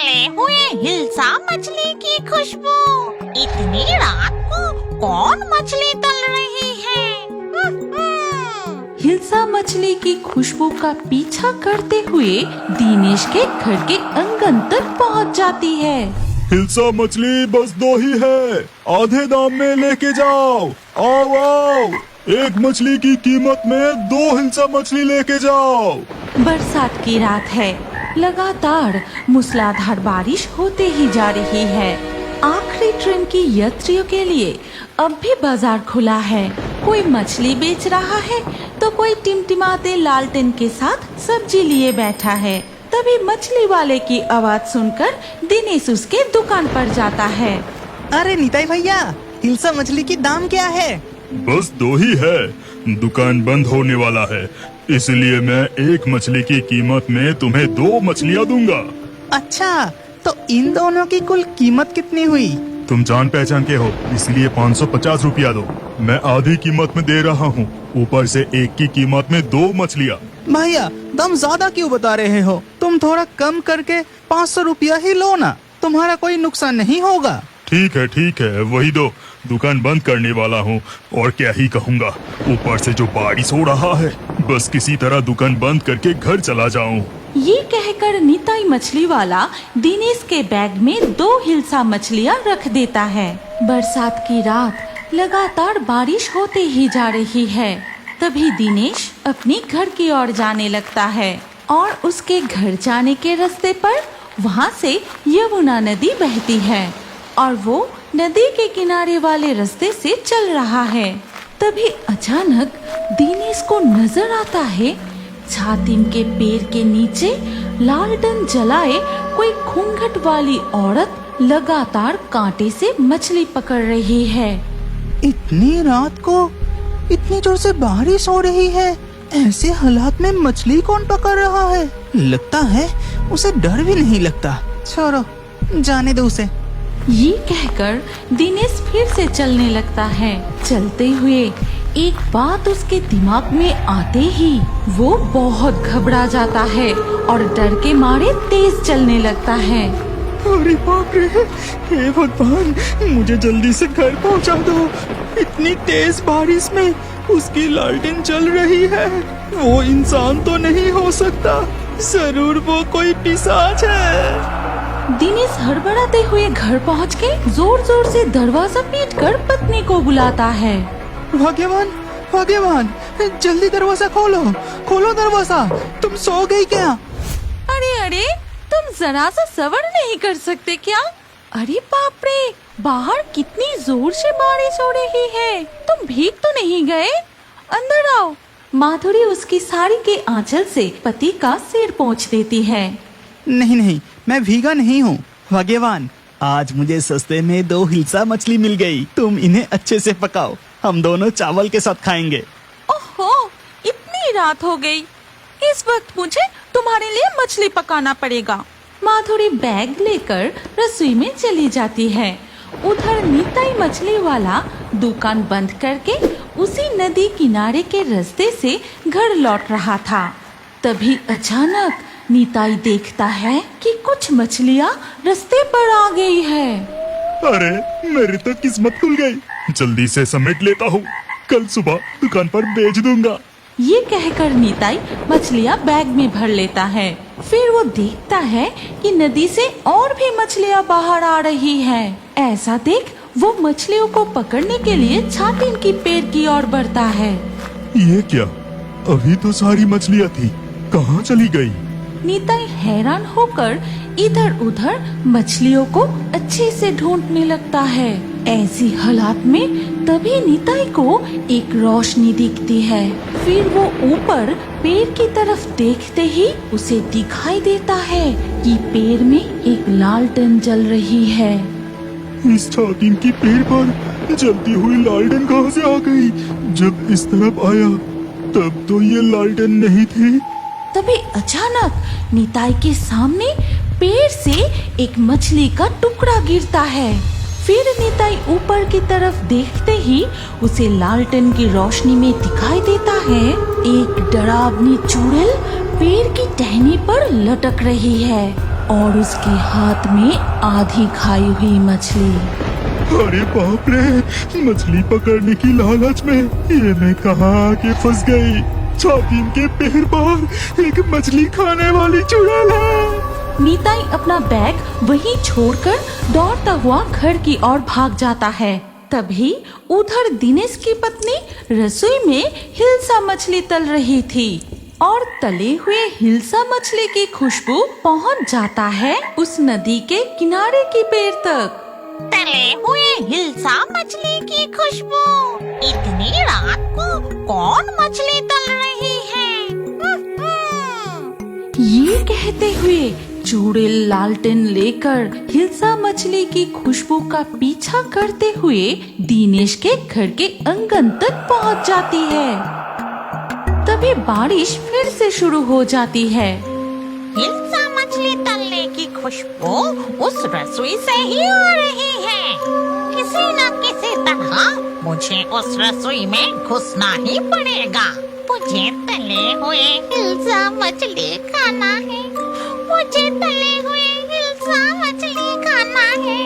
जले हुए हिल्सा मछली की खुशबू। इतनी रात को कौन मछली तल रही है? हिल्सा मछली की खुशबू का पीछा करते हुए दिनेश के घर के आंगन तक पहुंच जाती है। हिल्सा मछली बस 2 ही है, आधे दाम में लेके जाओ। आओ आओ, एक मछली की कीमत में 2 हिल्सा मछली लेके जाओ। बरसात की रात है, लगातार मूसलाधार बारिश होते ही जा रही है। आखिरी ट्रेन की यात्रियों के लिए अब भी बाजार खुला है। कोई मछली बेच रहा है तो कोई टिमटिमाते लालटेन के साथ सब्जी लिए बैठा है। तभी मछली वाले की आवाज सुनकर दिनेश उसके दुकान पर जाता है। अरे निताई भैया, हिल्सा मछली की दाम क्या है? बस 2 ही है, दुकान बंद होने वाला है, इसलिए मैं एक मछली की कीमत में तुम्हें 2 मछलियाँ दूंगा। अच्छा, तो इन दोनों की कुल कीमत कितनी हुई? तुम जान पहचान के हो, इसलिए 550 रुपया दो। मैं आधी कीमत में दे रहा हूँ, ऊपर से एक की कीमत में 2 मछलियाँ। भैया, दाम ज्यादा क्यों बता रहे हो? तुम थोड़ा कम करके 500 रुपया ही लो ना, तुम्हारा कोई नुकसान नहीं होगा। ठीक है, वही दो, दुकान बंद करने वाला हूँ और क्या ही कहूँगा। ऊपर से जो बारिश हो रहा है, बस किसी तरह दुकान बंद करके घर चला जाऊँ। ये कहकर निताई मछली वाला दिनेश के बैग में 2 हिल्सा मछलियाँ रख देता है। बरसात की रात, लगातार बारिश होते ही जा रही है। तभी दिनेश अपने घर की ओर जाने लगता है और उसके घर जाने के रास्ते पर वहाँ से यमुना नदी बहती है और वो नदी के किनारे वाले रास्ते से चल रहा है। तभी अचानक दिनेश को नजर आता है, छातीम के पेड़ के नीचे लालटेन जलाए कोई घूंघट वाली औरत लगातार कांटे से मछली पकड़ रही है। इतनी रात को इतनी जोर से बारिश हो रही है, ऐसे हालात में मछली कौन पकड़ रहा है? लगता है उसे डर भी नहीं लगता। छोड़ो, जाने दो उसे। ये कहकर दिनेश फिर से चलने लगता है। चलते हुए एक बात उसके दिमाग में आते ही वो बहुत घबरा जाता है और डर के मारे तेज चलने लगता है। अरे बाप रे, हे भगवान, मुझे जल्दी से घर पहुंचा दो। इतनी तेज बारिश में उसकी लालटेन जल रही है। वो इंसान तो नहीं हो सकता, जरूर वो कोई पिशाच है। दिनेश हड़बड़ाते हुए घर पहुंच के जोर जोर से दरवाजा पीटकर पत्नी को बुलाता है। भाग्यवान, भाग्यवान, जल्दी दरवाजा खोलो, खोलो दरवाजा। तुम सो गई क्या? अरे, तुम जरा सा सब्र नहीं कर सकते क्या? अरे बाप रे, बाहर कितनी जोर से बारिश हो रही है, तुम भीग तो नहीं गए? अंदर आओ। माधुरी उसकी साड़ी के आंचल से पति का सिर पोंछ देती है। नहीं, मैं भीगा नहीं हूँ। भाग्यवान, आज मुझे सस्ते में 2 हिल्सा मछली मिल गई। तुम इन्हें अच्छे से पकाओ, हम दोनों चावल के साथ खाएंगे। ओहो, इतनी रात हो गई, इस वक्त मुझे तुम्हारे लिए मछली पकाना पड़ेगा। माधुरी बैग लेकर रसोई में चली जाती है। उधर निताई मछली वाला दुकान बंद करके उसी नदी किनारे के रास्ते से घर लौट रहा था। तभी अचानक निताई देखता है कि कुछ मछलियाँ रास्ते पर आ गई है। अरे, मेरी तो किस्मत खुल गई, जल्दी से समेट लेता हूँ, कल सुबह दुकान पर बेच दूंगा। ये कहकर निताई मछलियाँ बैग में भर लेता है। फिर वो देखता है कि नदी से और भी मछलियाँ बाहर आ रही हैं। ऐसा देख वो मछलियों को पकड़ने के लिए छातीम की पेड़ की ओर बढ़ता है। ये क्या, अभी तो सारी मछलियाँ थी, कहाँ चली गई? निताई हैरान होकर इधर उधर मछलियों को अच्छे से ढूंढने लगता है। ऐसी हालात में तभी निताई को एक रोशनी दिखती है। फिर वो ऊपर पेड़ की तरफ देखते ही उसे दिखाई देता है कि पेड़ में एक लालटेन जल रही है। इस छातीम की पेड़ पर जलती हुई लालटेन कहाँ से आ गई? जब इस तरफ आया तब तो ये लालटेन नहीं थी। तभी अचानक निताई के सामने पेड़ से एक मछली का टुकड़ा गिरता है। फिर निताई ऊपर की तरफ देखते ही उसे लालटेन की रोशनी में दिखाई देता है एक डरावनी चुड़ैल पेड़ की टहनी पर लटक रही है। और उसके हाथ में आधी खाई हुई मछली। अरे बाप रे, मछली पकड़ने की लालच में ये मैं कहाँ आके फंस गई। छाती के पैर पर एक मछली खाने वाली चुड़ैल है। निताई अपना बैग वहीं छोड़कर दौड़ता हुआ घर की ओर भाग जाता है। तभी उधर दिनेश की पत्नी रसोई में हिल्सा मछली तल रही थी और तले हुए हिल्सा मछली की खुशबू पहुंच जाता है उस नदी के किनारे की पेड़ तक। तले हुए हिल्सा मछली की खुशबू, इतनी रात को कौन मछली तल रही है? ये कहते हुए चुड़ैल लालटेन लेकर हिल्सा मछली की खुशबू का पीछा करते हुए दिनेश के घर के आंगन तक पहुंच जाती है। तभी बारिश फिर से शुरू हो जाती है। हिल्सा मछली तलने की खुशबू उस रसोई से ही आ रही है। किसी न किसी तरह मुझे उस रसोई में घुसना ही पड़ेगा। मुझे तले हुए हिल्सा मछली खाना है। मुझे तले हुए हिल्सा मछली खाना है।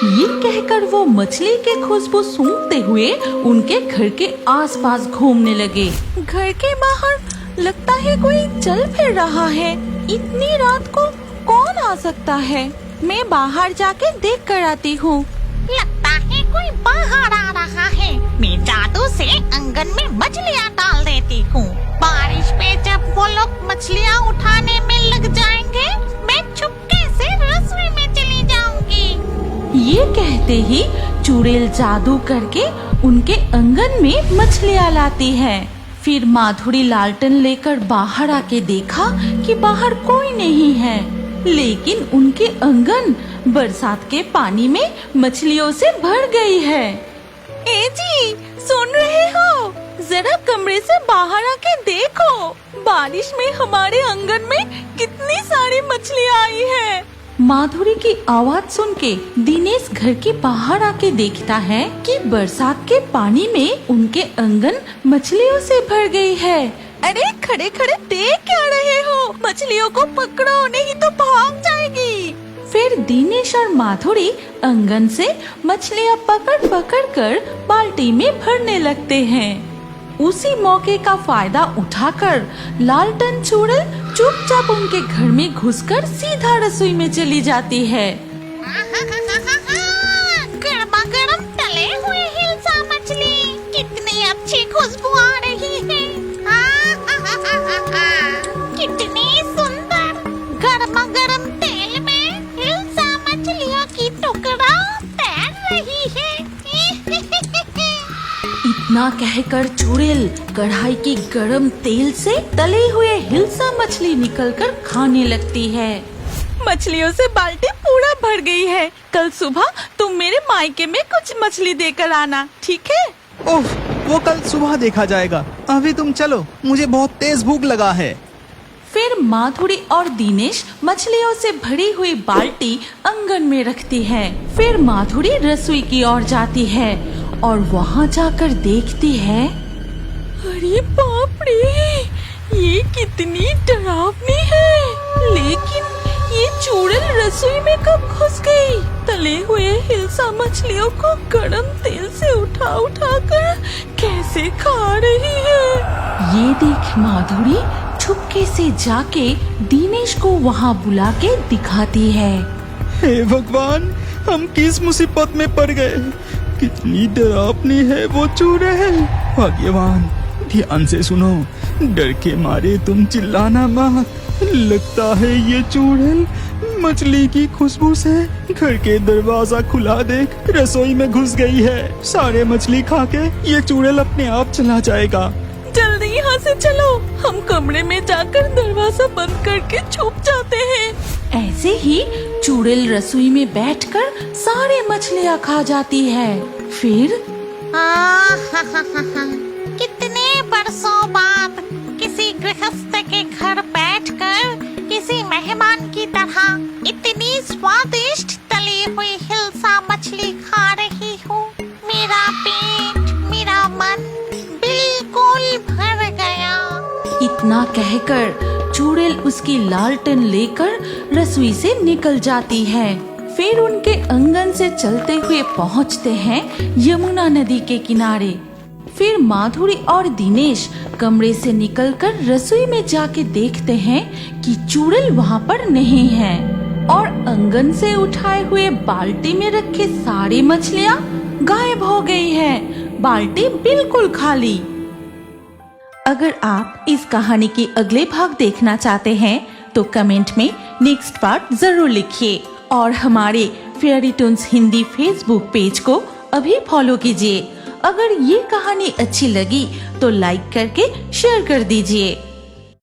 ये कहकर वो मछली के खुशबू सूंघते हुए उनके घर के आसपास घूमने लगे। घर के बाहर लगता है कोई चल फिर रहा है। इतनी रात को कौन आ सकता है? मैं बाहर जाके देख कर आती हूँ। लगता है कोई बाहर आ रहा है। मैं जादू से आंगन में मछलियाँ डाल देती हूँ। बारिश पे जब वो लोग मछलियाँ उठाने में लग जाएंगे, मैं चुपके से रसोई में चली जाऊंगी। ये कहते ही चुड़ैल जादू करके उनके आंगन में मछलियाँ लाती है। फिर माधुरी लालटेन लेकर बाहर आके देखा कि बाहर कोई नहीं है, लेकिन उनके आंगन बरसात के पानी में मछलियों से भर गई है। ए जी, सुन रहे हो? जरा कमरे से बाहर आके देखो, बारिश में हमारे आंगन में कितनी सारी मछलियाँ आई है। माधुरी की आवाज सुन के दिनेश घर के बाहर आके देखता है कि बरसात के पानी में उनके आंगन मछलियों से भर गई है। अरे खड़े खड़े देख क्या रहे हो? मछलियों को पकड़ो, नहीं तो भाग जाएगी। फिर दिनेश और माधुरी आंगन से मछलियाँ पकड़ पकड़ कर बाल्टी में भरने लगते हैं। उसी मौके का फायदा उठाकर लालटेन चुड़ैल चुपचाप उनके घर में घुसकर सीधा रसोई में चली जाती है। गर्मा गर्म तले हुए हिल्सा मछली, कितनी अच्छी खुशबू आ रही है। कितनी सुंदर। गर्मा गर्म तेल में हिल्सा मछलियों की टुकड़ा तैर रही है। इतना कहकर चुड़ैल कढ़ाई की गरम तेल से तले हुए हिल्सा मछली निकलकर खाने लगती है। मछलियों से बाल्टी पूरा भर गई है। कल सुबह तुम मेरे मायके में कुछ मछली देकर आना, ठीक है? ओह, वो कल सुबह देखा जाएगा। अभी तुम चलो, मुझे बहुत तेज भूख लगा है। फिर माधुरी और दिनेश मछलियों से भरी हुई बाल्टी आंगन में रखती है। फिर माधुरी रसोई की ओर जाती है और वहाँ जाकर देखती है, अरे बाप रे, ये कितनी डरावनी है। लेकिन ये चुड़ैल रसोई में कब घुस गई? तले हुए हिल्सा मछलियों को गरम तेल से उठा उठा कर कैसे खा रही है। ये देख माधुरी छुपके से जाके दिनेश को वहाँ बुला के दिखाती है। हे भगवान, हम किस मुसीबत में पड़ गए। कितनी डरावनी है वो चुड़ैल। भाग्यवान, ध्यान से सुनो, डर के मारे तुम चिल्लाना मत। लगता है ये चुड़ैल मछली की खुशबू से घर के दरवाजा खुला देख रसोई में घुस गई है। सारे मछली खा के ये चुड़ैल अपने आप चला जाएगा। जल्दी यहाँ से चलो, हम कमरे में जाकर दरवाजा बंद करके छुप जाते हैं। ऐसे ही चुड़ैल रसोई में बैठकर सारे मछलियाँ खा जाती है। फिर कितने बरसों बाद किसी गृहस्थ के घर बैठकर किसी मेहमान की तरह इतनी स्वादिष्ट तली हुई हिल्सा मछली खा रही हूँ। मेरा पेट, मेरा मन बिल्कुल भर गया। इतना कहकर चुड़ैल उसकी लालटेन लेकर रसोई से निकल जाती है। फिर उनके आंगन से चलते हुए पहुंचते हैं यमुना नदी के किनारे। फिर माधुरी और दिनेश कमरे से निकलकर रसोई में जाके देखते हैं कि चुड़ैल वहाँ पर नहीं है और आंगन से उठाए हुए बाल्टी में रखे सारी मछलियाँ गायब हो गई हैं। बाल्टी बिल्कुल खाली। अगर आप इस कहानी के अगले भाग देखना चाहते हैं तो कमेंट में नेक्स्ट पार्ट जरूर लिखिए और हमारे fairy Toons Hindi Facebook page को अभी फॉलो कीजिए। अगर ये कहानी अच्छी लगी तो लाइक करके शेयर कर दीजिए।